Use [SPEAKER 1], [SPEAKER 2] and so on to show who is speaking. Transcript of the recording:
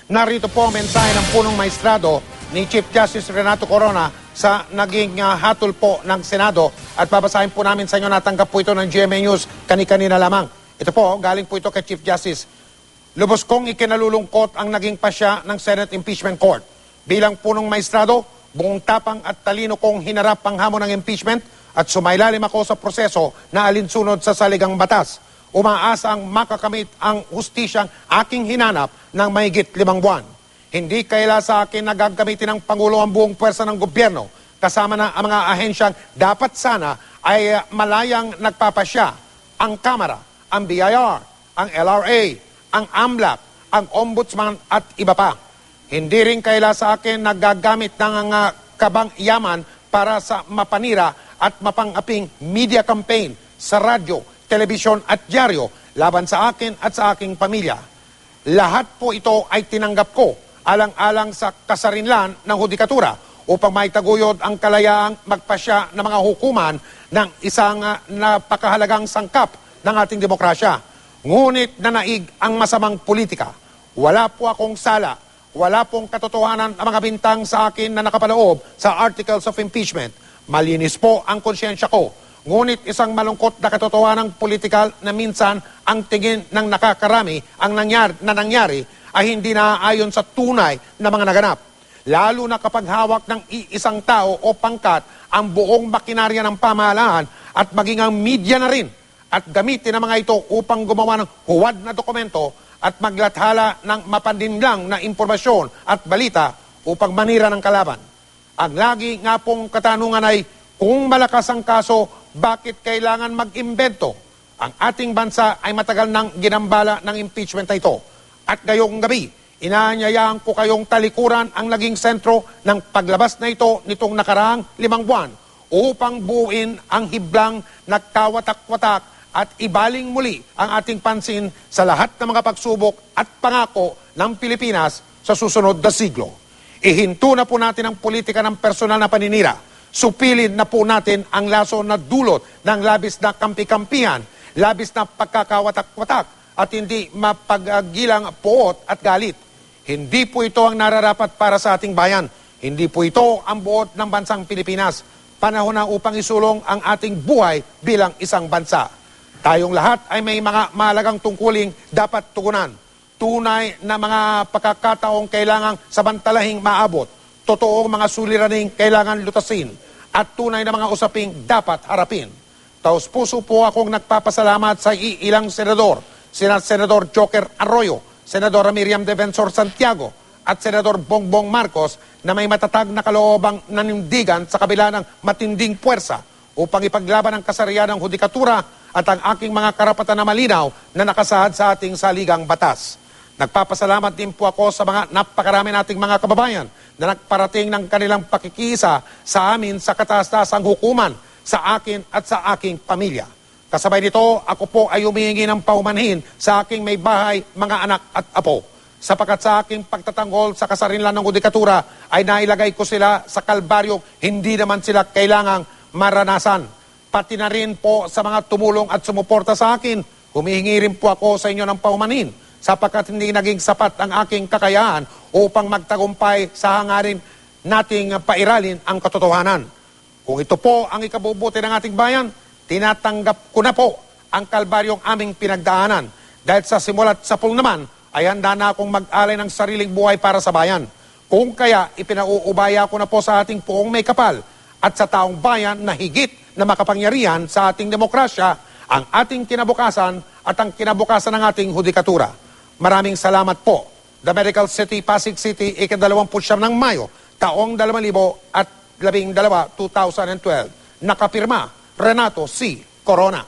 [SPEAKER 1] Narito po ang mensahe ng punong maestrado ni Chief Justice Renato Corona sa naging hatol po ng Senado at babasahin po namin sa inyo. Natanggap po ito ng GMA News kani-kanina lamang. Ito po, galing po ito kay Chief Justice. Lubos kong ikinalulungkot ang naging pasya ng Senate Impeachment Court. Bilang punong maestrado, buong tapang at talino kong hinarap ang hamon ng impeachment at sumailalim ako sa proseso na alinsunod sa saligang batas. Umaasang makakamit ang hustisyang aking hinanap ng mahigit 5 buwan. Hindi kaila sa akin na gagamitin ng Pangulo ang buong pwersa ng gobyerno kasama na ang mga ahensyang dapat sana ay malayang nagpapasya, ang Kamara, ang BIR, ang LRA, ang AMLAC, ang Ombudsman at iba pa. Hindi rin kaila sa akin na gagamit ng kabang yaman para sa mapanira at mapangaping media campaign sa radyo, telebisyon at dyaryo laban sa akin at sa aking pamilya. Lahat po ito ay tinanggap ko alang-alang sa kasarinlan ng hudikatura upang maitaguyod ang kalayaang magpasya ng mga hukuman ng isang napakahalagang sangkap ng ating demokrasya. Ngunit nanaig ang masamang politika. Wala po akong sala, wala pong katotohanan ang mga bintang sa akin na nakapaloob sa Articles of Impeachment. Malinis po ang konsyensya ko. Ngunit isang malungkot na katotohanang politikal na minsan ang tingin ng nakakarami ang nangyari ay hindi naaayon sa tunay na mga naganap. Lalo na kapag hawak ng isang tao o pangkat ang buong makinarya ng pamahalaan at maging ang media na rin at gamitin ang mga ito upang gumawa ng huwad na dokumento at maglathala ng mapandinlang na impormasyon at balita upang manira ng kalaban. Ang lagi nga pong katanungan ay kung malakas ang kaso, bakit kailangan mag-imbento? Ang ating bansa ay matagal nang ginambala ng impeachment na ito. At ngayong gabi, inaanyayaan ko kayong talikuran ang naging sentro ng paglabas na ito nitong nakaraang 5 buwan upang buuin ang hiblang nagkawatak-watak at ibaling muli ang ating pansin sa lahat ng mga pagsubok at pangako ng Pilipinas sa susunod na siglo. Ihinto na po natin ang politika ng personal na paninira. Supilin na po natin ang laso na dulot ng labis na kampi-kampihan, labis na pagkakawatak-watak at hindi mapaggilang poot at galit. Hindi po ito ang nararapat para sa ating bayan. Hindi po ito ang buot ng bansang Pilipinas. Panahon na upang isulong ang ating buhay bilang isang bansa. Tayong lahat ay may mga mahalagang tungkuling dapat tugunan. Tunay na mga pagkakataong kailangang sabantalahing maabot. Totoong mga suliraning kailangan lutasin at tunay na mga usaping dapat harapin. Taos-puso po akong nagpapasalamat sa ilang senador, sina Senador Joker Arroyo, Senadora Miriam Defensor Santiago at Senador Bongbong Marcos na may matatag na kaloobang nanindigan sa kabila ng matinding puwersa upang ipaglaban ang kasarian ng hudikatura at ang aking mga karapatan na malinaw na nakasahad sa ating saligang batas. Nagpapasalamat din po ako sa mga napakarami nating mga kababayan na nagparating ng kanilang pakikisa sa amin sa kataas-taasang hukuman sa akin at sa aking pamilya. Kasabay nito, ako po ay humihingi ng paumanhin sa aking may bahay, mga anak at apo. Sapagat sa aking pagtatanggol sa kasarinlan ng hudikatura ay nailagay ko sila sa kalbaryong hindi naman sila kailangang maranasan. Pati na rin po sa mga tumulong at sumuporta sa akin, humihingi rin po ako sa inyo ng paumanhin sapagkat hindi naging sapat ang aking kakayahan upang magtagumpay sa hangarin nating pairalin ang katotohanan. Kung ito po ang ikabubuti ng ating bayan, tinatanggap ko na po ang kalbaryong aming pinagdaanan. Dahil sa simula't sapul naman, ay handa na akong mag-alay ng sariling buhay para sa bayan. Kung kaya, ipinauubaya ko na po sa ating poong may kapal at sa taong bayan na higit na makapangyarihan sa ating demokrasya, ang ating kinabukasan at ang kinabukasan ng ating hudikatura. Maraming salamat po. The Medical City, Pasig City, ika-29 ng Mayo, taong 2012, 2012. Nakapirma, Renato C. Corona.